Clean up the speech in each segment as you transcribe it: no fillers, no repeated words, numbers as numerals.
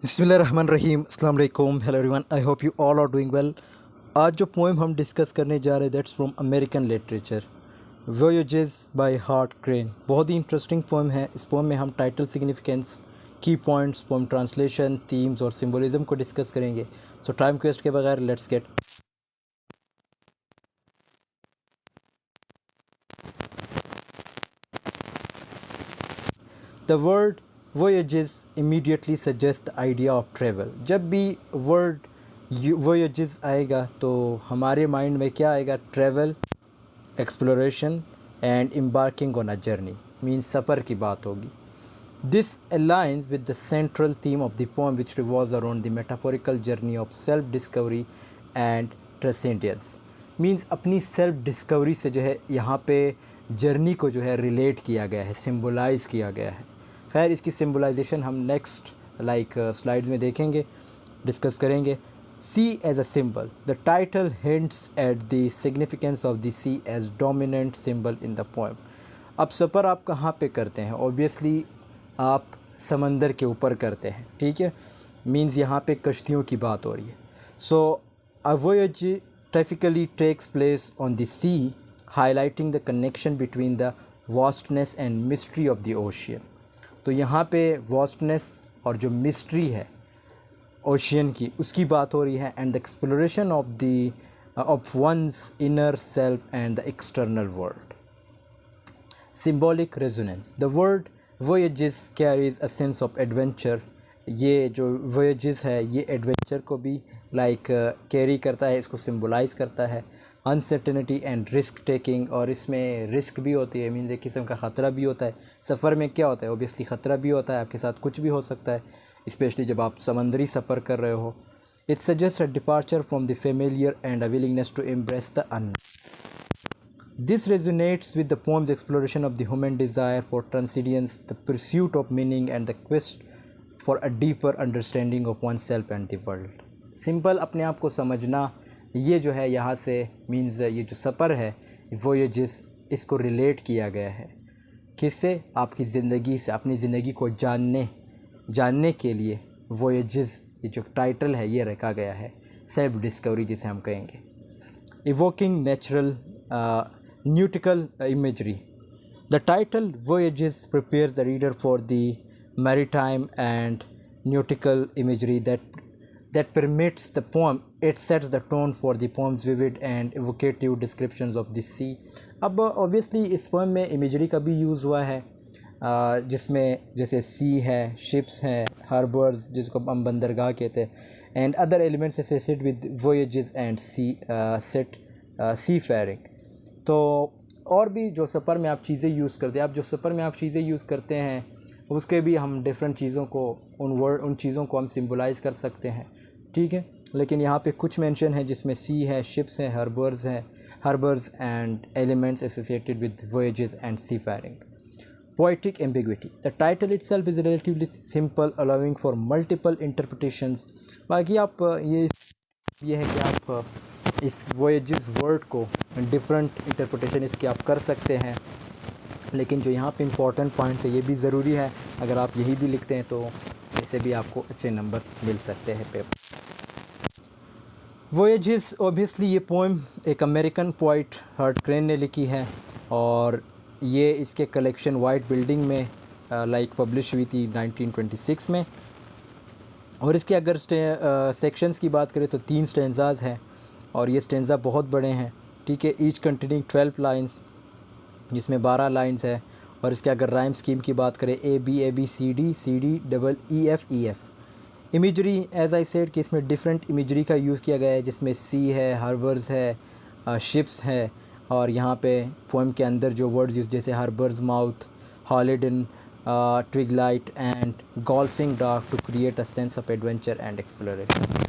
बिस्मिल्लाहिर्रहमानिर्रहीम अस्सलाम वालेकुम hello everyone I hope you all are doing well. आज जो पोएम हम डिस्कस करने जा रहे हैं that's from American literature voyages by Hart Crane. बहुत ही इंटरेस्टिंग पोएम है। इस पोएम में हम title significance, key points, poem translation, themes और सिंबलिज्म को डिस्कस करेंगे। सो टाइम वेस्ट के बगैर let's get. The word voyages immediately suggest the idea of travel। जब भी वर्ड voyages आएगा तो हमारे माइंड में क्या आएगा? Travel, exploration and embarking on a journey means सफ़र की बात होगी। This aligns with the central theme of the poem which revolves around the metaphorical journey of self discovery and transcendence। Means अपनी सेल्फ डिस्कवरी से जो है यहाँ पे जर्नी को जो है रिलेट किया गया है, सिम्बलाइज़ किया गया है। खैर इसकी सिम्बलाइजेशन हम नेक्स्ट स्लाइड्स में देखेंगे, डिस्कस करेंगे। Sea as a symbol, the title hints at the significance of the sea as dominant symbol in the poem. अब सफ़र आप कहाँ पे करते हैं? ऑब्वियसली आप समंदर के ऊपर करते हैं, ठीक है। मीन्स यहाँ पे कश्तियों की बात हो रही है। सो अ वोयेज typically takes place on the sea, highlighting the connection between the vastness and mystery of the ocean। तो यहाँ पे वास्टनेस और जो मिस्ट्री है ओशियन की, उसकी बात हो रही है। And the exploration of one's inner self and the external world. Symbolic resonance, the word voyages carries a sense of adventure. ये जो वोयेजेस है ये एडवेंचर को भी कैरी करता है, इसको सिम्बलाइज़ करता है। अनसर्टेनिटी एंड रिस्क टेकिंग, और इसमें रिस्क भी होती है, मीन्स एक किस्म का ख़तरा भी होता है। सफ़र में क्या होता है? ओबियसली ख़तरा भी होता है, आपके साथ कुछ भी हो सकता है, स्पेशली जब आप समंदरी सफ़र कर रहे हो। It suggest a departure from the familiar and a willingness to embrace the unknown. This resonates with the poem's exploration of the human desire for transcendence, the pursuit of meaning and the quest for a deeper understanding of oneself and the world। Simple अपने आप को समझना, ये जो है यहाँ से means ये जो सफ़र है वोयेजेस, इसको रिलेट किया गया है किससे? आपकी ज़िंदगी से। अपनी ज़िंदगी को जानने के लिए वोयेजेस, ये जो टाइटल है ये रखा गया है, सेल्फ डिस्कवरी जिसे हम कहेंगे। Evoking natural nautical imagery, the title voyages prepares the reader for the maritime and nautical imagery that permits the poem। It sets the tone for the poem's vivid and evocative descriptions of the sea। अब obviously इस poem में imagery का भी use हुआ है, जिसमें जैसे सी है, शिप्स हैं, हार्बर्स जिसको हम बंदरगाह कहते हैं, and other elements associated with voyages and seafaring. तो और भी जो सफ़र में आप चीज़ें यूज़ करते हैं, जो सफ़र में आप चीज़ें यूज़ करते हैं उसके भी हम डिफरेंट चीज़ों को, उन चीज़ों को हम सिम्बलाइज़ कर सकते हैं, ठीक है। लेकिन यहाँ पे कुछ मेंशन है जिसमें सी है, शिप्स हैं, harbours and elements associated with voyages and seafaring. Poetic ambiguity, the title itself is relatively simple allowing for multiple interpretations. बाकी आप ये है कि आप इस वोयेजेस वर्ड को डिफरेंट इंटरप्रिटेशन इसकी आप कर सकते हैं। लेकिन जो यहाँ पे इम्पोर्टेंट पॉइंट है ये भी ज़रूरी है, अगर आप यही भी लिखते हैं तो इससे भी आपको अच्छे नंबर मिल सकते हैं पेपर। वोयेजेस ओबियसली ये पोएम एक अमेरिकन पोइट हार्ट क्रेन ने लिखी है, और ये इसके कलेक्शन वाइट बिल्डिंग में पब्लिश हुई थी 1926 में। और इसके अगर सेक्शंस की बात करें तो 3 स्टेंजाज हैं, और ये स्टेंजा बहुत बड़े हैं, ठीक है। ईच कंटेनिंग 12 लाइन्स, जिसमें 12 लाइन्स है। और इसके अगर राइम स्कीम की बात करें A B C D double E F. Imagery as I said कि इसमें डिफरेंट इमेजरी का यूज़ किया गया है, जिसमें सी है, हार्बर्स है, शिप्स है, और यहाँ पे पोएम के अंदर जो वर्ड्स यूज जैसे हार्बर्स माउथ, हॉलिडन, twilight and golfing dock to create a sense of adventure and exploration.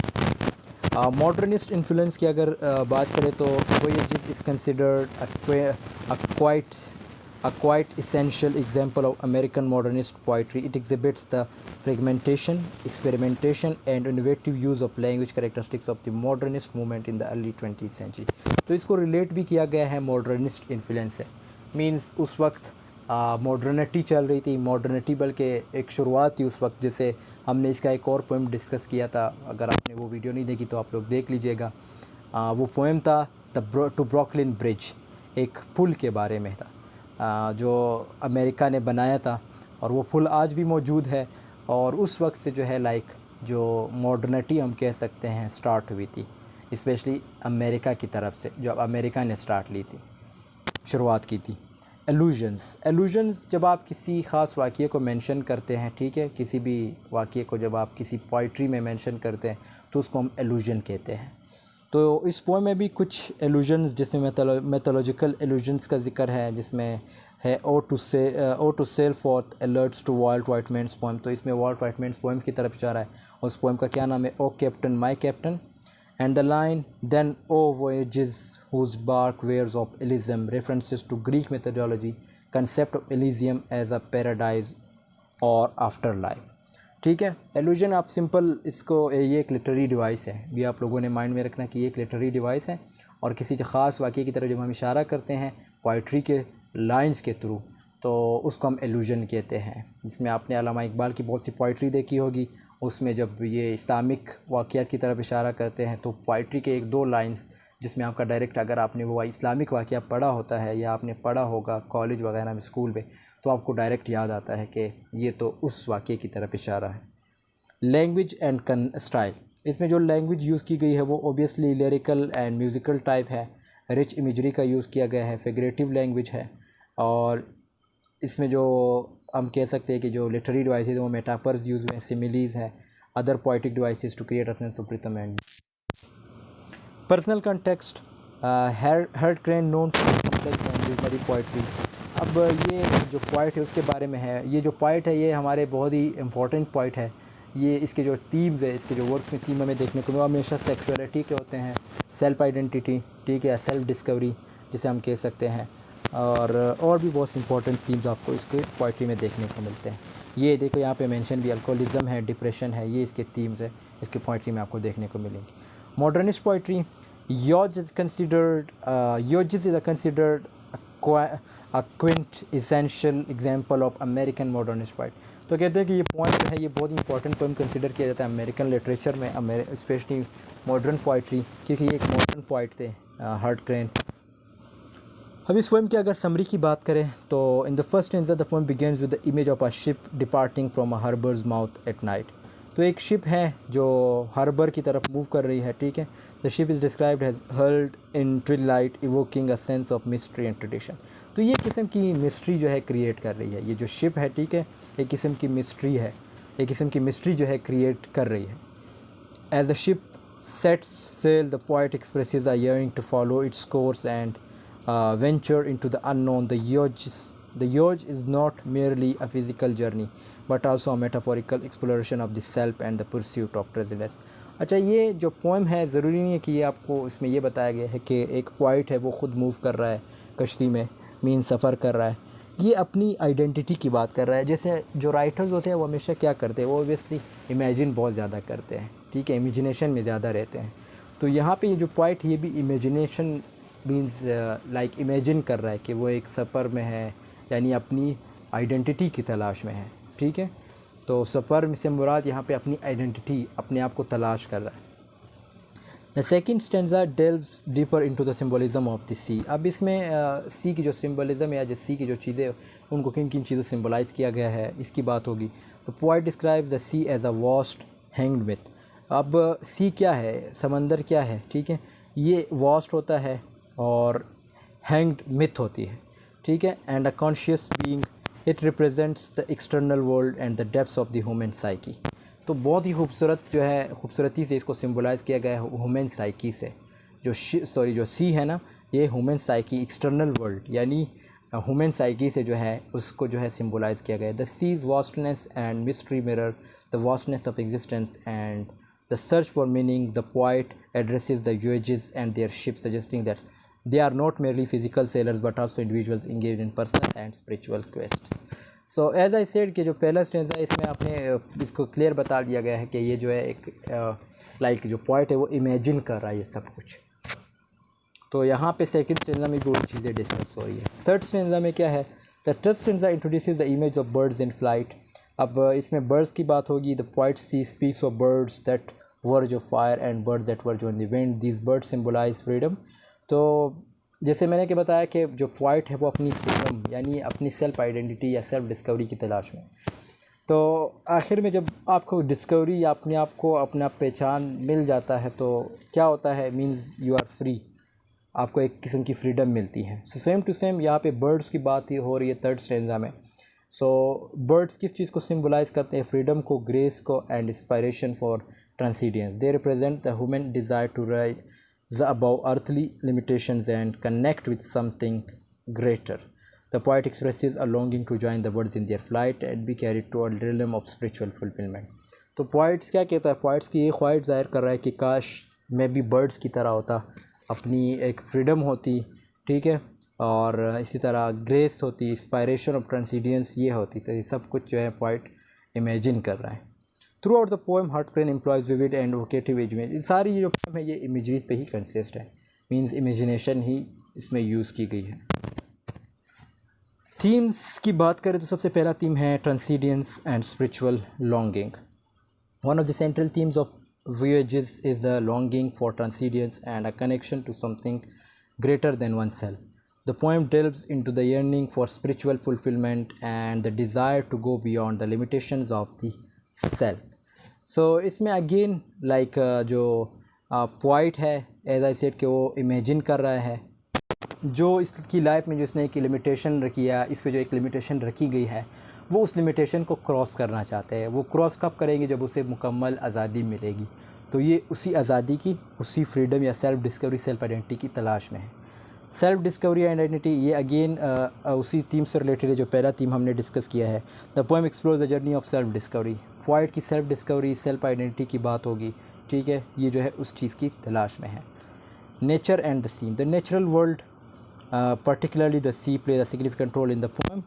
Modernist influence की अगर बात करें तो voyages is considered a quite essential example of American modernist poetry। It exhibits the fragmentation, experimentation and innovative use of language characteristics of the modernist movement in the early 20th century। तो इसको relate भी किया गया है modernist influence से। Means उस वक्त modernity चल रही थी, मॉडर्निटी बल्कि एक शुरुआत थी उस वक्त, जैसे हमने इसका एक और पोएम डिस्कस किया था, अगर आपने वो वीडियो नहीं देखी तो आप लोग देख लीजिएगा। वो पोएम था टू ब्रुकलिन ब्रिज, एक पुल के बारे में था जो अमेरिका ने बनाया था, और वो पुल आज भी मौजूद है। और उस वक्त से जो है लाइक जो मॉडर्निटी हम कह सकते हैं स्टार्ट हुई थी, स्पेशली अमेरिका की तरफ से, जो अमेरिका ने स्टार्ट ली थी, शुरुआत की थी। एलूजन्स जब आप किसी ख़ास वाक़ये को मेंशन करते हैं, ठीक है, किसी भी वाक़ये को जब आप किसी पोइट्री में मेंशन करते हैं तो उसको हम एलूजन कहते हैं। तो इस पोएम में भी कुछ एलूजन्स, जिसमें मैथोलॉजिकल एलूजन्स का जिक्र है, जिसमें है O to sail forth alludes to Walt Whitman's poem. तो इसमें वॉल्ट वाइटमैन्स पोएम की तरफ इशारा है, और उस पोएम का क्या नाम है, O Captain my Captain. And the line, then O voyages whose bark wears of Elysium, references to Greek mythology, concept of Elysium as a paradise or afterlife। ठीक है, एलूजन आप सिंपल इसको, ये एक लिटरेरी डिवाइस है, भी आप लोगों ने माइंड में रखना कि ये एक लिटरेरी डिवाइस है, और किसी ख़ास वाक़ये की तरफ जब हम इशारा करते हैं पोइट्री के लाइंस के थ्रू तो उसको हम एलूजन कहते हैं। जिसमें आपने अल्लामा इकबाल की बहुत सी पोइट्री देखी होगी, उसमें जब ये इस्लामिक वाक़यात की तरफ इशारा करते हैं तो पोइट्री के एक दो लाइंस जिसमें आपका डायरेक्ट, अगर आपने वो इस्लामिक वाक़या पढ़ा होता है या आपने पढ़ा होगा कॉलेज वगैरह में, स्कूल में, तो आपको डायरेक्ट याद आता है कि ये तो उस वाक़ये की तरफ इशारा है। लैंग्वेज एंड स्टाइल, इसमें जो लैंग्वेज यूज़ की गई है वो obviously lyrical and musical type है, रिच इमेजरी का यूज़ किया गया है, फिगरेटिव लैंग्वेज है, और इसमें जो हम कह सकते हैं कि जो लिटरेरी डिवाइसेज वो मेटाफर्स यूज़ हुए हैं, सिमिलीज़ हैं, other poetic devices to create a sense of rhythm and personal context. Hart Crane known for complex and visionary poetry. अब ये जो पोइट है उसके बारे में है, ये जो पोइट है ये हमारे बहुत ही इंपॉर्टेंट पोइट है। ये इसके जो थीम्स है, इसके जो वर्क्स में थीम हमें देखने को हमेशा सेक्सुअलिटी के होते हैं, सेल्फ आइडेंटिटी, ठीक है, सेल्फ डिस्कवरी जिसे हम कह सकते हैं, और भी बहुत इंपॉर्टेंट थीम्स आपको इसके पोइट्री में देखने को मिलते हैं। ये देखो यहाँ पे मेंशन भी अल्कोहलिज्म है, डिप्रेशन है, ये इसके थीम्स है, इसके पोइट्री में आपको देखने को मिलेंगी। Modernist poetry, voyages is considered a quintessential example of American modernist poet. तो कहते हैं कि ये पोइम जो है ये बहुत इंपॉर्टेंट पोइम कंसिडर किया जाता है अमेरिकन लिटरेचर में, स्पेशली मॉडर्न पोइट्री, क्योंकि ये एक मॉडर्न पोइट थे हर्ट क्रेन। अब इस पोएम की अगर समरी की बात करें तो in the first stanza the poem begins with the image of a ship departing from a harbours mouth at night. तो एक शिप है जो हार्बर की तरफ मूव कर रही है, ठीक है। The ship is described as hurled in twilight evoking a sense of mystery and tradition. तो ये किस्म की मिस्ट्री जो है क्रिएट कर रही है, ये जो शिप है, ठीक है, एक किस्म की मिस्ट्री है, एक किस्म की मिस्ट्री जो है क्रिएट कर रही है। As the ship sets sail the poet expresses a yearning to follow its course and venture into the unknown. The voyage is not merely a physical journey but also a metaphorical exploration of the self and the pursuit of resilience। अच्छा, ये जो poem है ज़रूरी नहीं है कि ये आपको इसमें ये बताया गया है कि एक पोइट है वो ख़ुद मूव कर रहा है कश्ती में, मीन सफ़र कर रहा है, ये अपनी आइडेंटिटी की बात कर रहा है। जैसे जो राइटर्स होते हैं वो हमेशा क्या करते हैं, वो ओबियसली इमेजिन बहुत ज़्यादा करते हैं, ठीक है, इमेजिनेशन में ज़्यादा रहते हैं। तो यहाँ पे ये जो पोइट ये भी इमेजिनेशन मीन्स लाइक इमेजिन कर रहा है कि वो एक सफ़र में है, यानी अपनी आइडेंटिटी की तलाश में है, ठीक है। तो सफ़र से मुराद यहाँ पे अपनी आइडेंटिटी, अपने आप को तलाश कर रहा है। The second stanza delves deeper into the symbolism of the sea. अब इसमें सी की जो सिम्बोलिज्म या जो सी की जो चीज़ें उनको किन किन चीज़ों सिम्बोलाइज़ किया गया है इसकी बात होगी। तो poet describes the sea as a vast hanged myth. अब सी क्या है, समंदर क्या है, ठीक है, ये वास्ट होता है और हैंग्ड मिथ होती है, ठीक है, and a conscious being it represents the external world and the depths of the human psyche. तो बहुत ही खूबसूरत जो है, खूबसूरती से इसको सिम्बलाइज़ किया गया है ह्यूमन साइकी से। जो सी है ना, ये ह्यूमन साइकी, एक्सटर्नल वर्ल्ड यानी ह्यूमन साइकी से जो है उसको जो है सिम्बलाइज़ किया गया है। The sea's vastness and mystery mirror the vastness of existence and the search for meaning. The poet addresses the voyages and their ships, suggesting that they are not merely physical sailors but also individuals engaged in personal and spiritual quests। So as I said कि जो पहला stanza इसमें आपने इसको clear बता दिया गया है कि ये जो है एक लाइक जो पोएट है वो इमेजिन कर रहा है ये सब कुछ। तो यहाँ पे सेकंड स्टेंजा में भी वही चीज़ें डिस्कस हो रही है। थर्ड स्टेंजा में क्या है, the third stanza introduces the image of birds in flight. अब इसमें बर्ड्स की बात होगी। The poet see speaks of birds that verge of fire and birds that verge on the wind, these birds symbolize freedom. तो जैसे मैंने क्या बताया कि जो पोइट है वो अपनी फ्रीडम यानी अपनी सेल्फ आइडेंटिटी या सेल्फ डिस्कवरी की तलाश में। तो आखिर में जब आपको डिस्कवरी या अपने आप को अपना पहचान मिल जाता है तो क्या होता है, मींस यू आर फ्री, आपको एक किस्म की फ्रीडम मिलती है। सो सेम टू सेम यहाँ पे बर्ड्स की बात ही हो रही है थर्ड स्टैंजा में। सो बर्ड्स किस चीज़ को सिम्बलाइज़ करते हैं? फ्रीडम को, ग्रेस को and inspiration for transcendence. They represent the human desire to rise above earthly limitations and connect with something greater. The poet expresses a longing to join the birds in their flight and be carried to a realm of spiritual fulfillment. तो poets क्या कहता है? Poets की ये ख्वाहिश ज़ाहिर कर रहा है कि काश मैं भी बर्ड्स की तरह होता, अपनी एक फ्रीडम होती, ठीक है, और इसी तरह ग्रेस होती, इंस्पायरेशन ऑफ ट्रांसीडेंस ये होती। तो ये सब कुछ जो है पोइट इमेजिन कर रहा है। Throughout the poem Hart Crane employs vivid and evocative image. सारी जो पोएम है ये इमेजरीज पे ही कंसिस्ट है, मीन्स इमेजिनेशन ही इसमें यूज़ की गई है। थीम्स की बात करें तो सबसे पहला थीम है transcendence and spiritual longing. One of the central themes of voyages is the longing for transcendence and a connection to something greater than oneself. The poem delves into the yearning for spiritual fulfillment and the desire to go beyond the limitations of the self. So इसमें again like जो poet है, as I said कि वो imagine कर रहा है जो इसकी लाइफ में जो इसने एक लिमिटेशन रखी है, इस पर जो एक लिमिटेशन रखी गई है वो उस लिमिटेशन को क्रॉस करना चाहते हैं। वो क्रॉस कब करेंगे? जब उसे मुकम्मल आज़ादी मिलेगी। तो ये उसी आज़ादी की, उसी फ्रीडम या सेल्फ़ डिस्कवरी, सेल्फ़ आइडेंटिटी की तलाश में है। सेल्फ़ डिस्कवरी आइडेंटिटी ये अगेन उसी थीम से रिलेटेड है जो पहला थीम हमने डिस्कस किया है। The poem explore the journey of self discovery. Poet की सेल्फ़ डिस्कवरी, सेल्फ़ आइडेंटिटी की बात होगी, ठीक है, ये जो है उस चीज़ की तलाश में है। Nature and the scene. The natural world particularly the sea plays a significant role in the poem.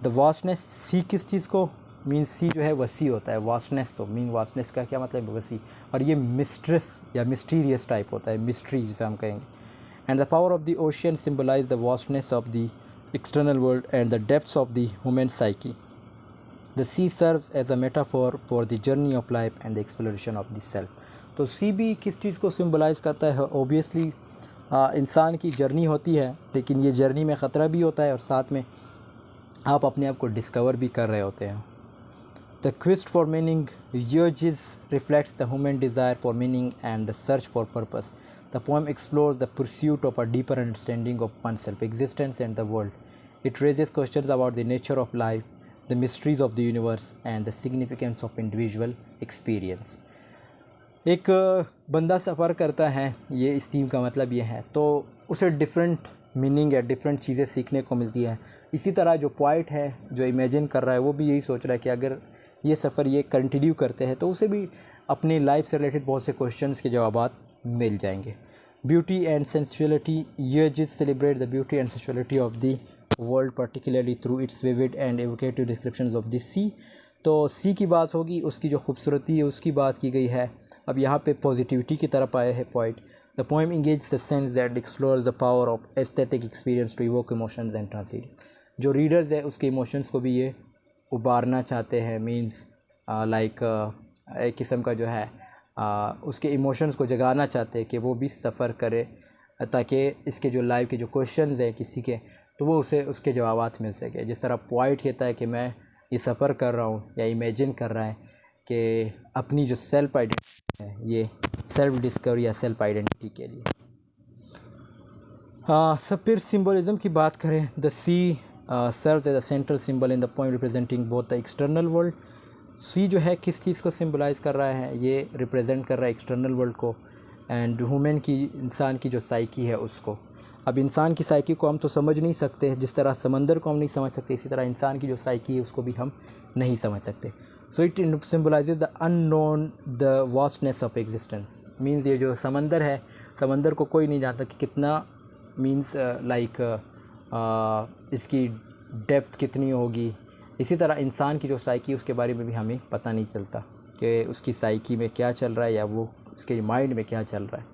The vastness, sea किस चीज़ को मीन्स? sea जो है वसी होता है, vastness तो मीन vastness का क्या मतलब है? वसी। और ये मिस्ट्रेस या मिस्टीरियस टाइप होता है, मिस्ट्री जिसे हम कहेंगे। And the power of the ocean symbolize the vastness of the external world and the depths of the human psyche. The sea serves as a metaphor for the journey of life and the exploration of the self. तो sea भी किस चीज़ को symbolize करता है? Obviously इंसान की journey होती है, लेकिन ये जर्नी में ख़तरा भी होता है और साथ में आप अपने आप को डिस्कवर भी कर रहे होते हैं। The quest for meaning voyages reflects the human desire for meaning and the search for purpose. The poem explores the pursuit of a deeper understanding of oneself, existence and the world. It raises questions about the nature of life, the mysteries of the universe and the significance of individual experience. एक बंदा सफ़र करता है, ये इस theme का मतलब ये है, तो उसे डिफरेंट मीनिंग या डिफरेंट चीज़ें सीखने को मिलती है। इसी तरह जो पोइट है जो इमेजिन कर रहा है वो भी यही सोच रहा है कि अगर ये सफ़र ये कंटिन्यू करते हैं तो उसे भी अपनी लाइफ से रिलेटेड बहुत से क्वेश्चंस के जवाब मिल जाएंगे। ब्यूटी एंड सेंसुअलिटी, ये जिस celebrate the beauty and sensuality of the world particularly through its vivid and evocative descriptions of the sea. तो सी की बात होगी, उसकी जो खूबसूरती है उसकी बात की गई है। अब यहाँ पे पॉजिटिविटी की तरफ आया है poet. The poem engage the sense that explores the power of aesthetic experience to evoke emotions and transcend. जो रीडर्स है उसके इमोशंस को भी ये उबारना चाहते हैं, मींस लाइक एक किस्म का जो है उसके इमोशंस को जगाना चाहते हैं कि वो भी सफ़र करे, ताकि इसके जो लाइफ के जो क्वेश्चंस हैं किसी के, तो वो उसे उसके जवाबात मिल सके। जिस तरह पोइट कहता है कि मैं ये सफ़र कर रहा हूँ या इमेजिन कर रहा है कि अपनी जो सेल्फ आइडेंटिटी है ये सेल्फ डिस्कवरी या सेल्फ आइडेंटिटी के लिए। सब फिर सिम्बोलिज़म की बात करें, the sea serves as a central symbol in the poem representing both the external world. Sea जो है किस चीज़ को सिम्बलाइज़ कर रहा है? ये रिप्रेजेंट कर रहा है एक्सटर्नल वर्ल्ड को एंड ह्यूमन की, इंसान की जो साइकी है उसको. अब इंसान की साइकी को हम तो समझ नहीं सकते, जिस तरह समंदर को हम नहीं समझ सकते, इसी तरह इंसान की जो साइकी है उसको भी हम नहीं समझ सकते. So it symbolises the unknown, the vastness of existence. Means ये जो समंदर है, समंदर को कोई नहीं जानता कि कितना, मीन्स लाइक इसकी डेप्थ कितनी होगी. इसी तरह इंसान की जो साइकी उसके बारे में भी हमें पता नहीं चलता कि उसकी साइकी में क्या चल रहा है या वो उसके माइंड में क्या चल रहा है.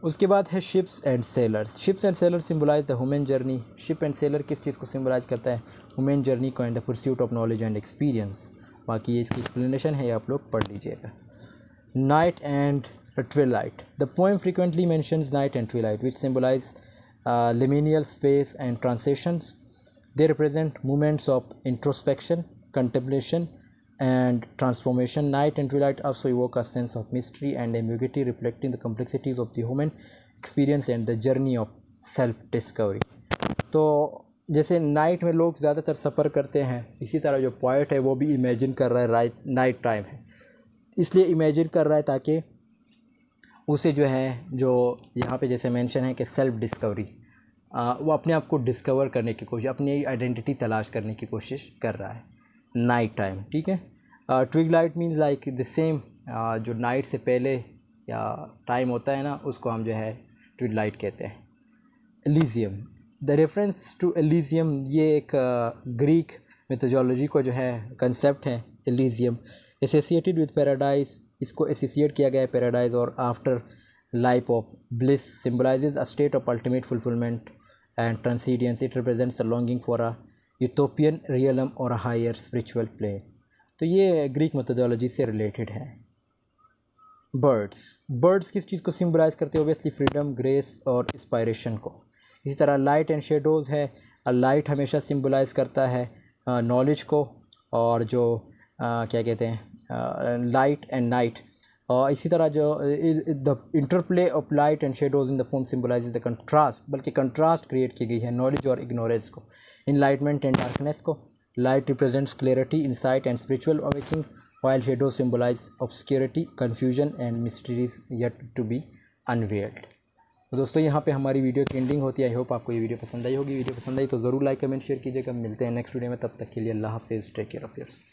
उसके बाद है ships and sailors. Ships and sailors symbolize the human journey. Ship and sailor किस चीज़ को सिम्बलाइज करता है? ह्यूमन जर्नी को and the pursuit of knowledge and experience. बाकी ये इसकी एक्सप्लेनेशन है, ये आप लोग पढ़ लीजिएगा। Night and twilight. The poem frequently mentions night and twilight which symbolize liminal space and transitions. They represent moments of introspection, contemplation, and transformation. Night and twilight also evoke a sense of mystery and ambiguity, reflecting the complexities of the human experience and the journey of self-discovery. तो जैसे night में लोग ज़्यादातर सफ़र करते हैं, इसी तरह जो पोएट है वो भी इमेजिन कर रहा है नाइट टाइम है, इसलिए इमेजिन कर रहा है ताकि उसे जो है, जो यहाँ पे जैसे मेंशन है कि सेल्फ डिस्कवरी, वो अपने आप को डिस्कवर करने की कोशिश, अपनी आइडेंटिटी तलाश करने की कोशिश कर रहा है नाइट टाइम। ठीक है। Twilight means like the same, जो नाइट से पहले या टाइम होता है ना, उसको हम जो है ट्विलाइट कहते हैं। Elysium. The reference to Elysium, ये एक ग्रीक मिथोलॉजी को जो है कंसेप्ट है एलिजियम, एसोसिएटेड विद पैराडाइज। इसको एसोसिएट किया गया है पैराडाइज और after life of bliss, symbolises a state of ultimate fulfilment and transcendence. It represents the longing for a utopian realm or a higher spiritual plane. तो ये Greek methodology से related है। Birds किस चीज़ को सिम्बलाइज करते हैं? ओबियसली फ्रीडम, ग्रेस और इंस्पायरेशन को। इसी तरह लाइट एंड शेडोज़ है। लाइट हमेशा सिम्बलाइज करता है नॉलेज को, और जो क्या कहते हैं, लाइट एंड नाइट। और इसी तरह जो the interplay of light and shadows in the poem symbolize the contrast, बल्कि कंट्रास्ट क्रिएट की गई है नॉलेज और इग्नोरेंस को, इनलाइटमेंट एंड डार्कनेस को। Light represents clarity, insight and spiritual awakening, while shadow symbolize obscurity, confusion and mysteries yet to be unveiled. तो दोस्तों यहाँ पे हमारी वीडियो की एंडिंग होती है। आई होप आपको ये वीडियो पसंद आई होगी। वीडियो पसंद आई तो ज़रूर लाइक कमेंट शेयर कीजिएगा। मिलते हैं नेक्स्ट वीडियो में, तब तक के लिए अल्लाह हाफिज़, टेक केयर ऑफ़ योरसेल्फ।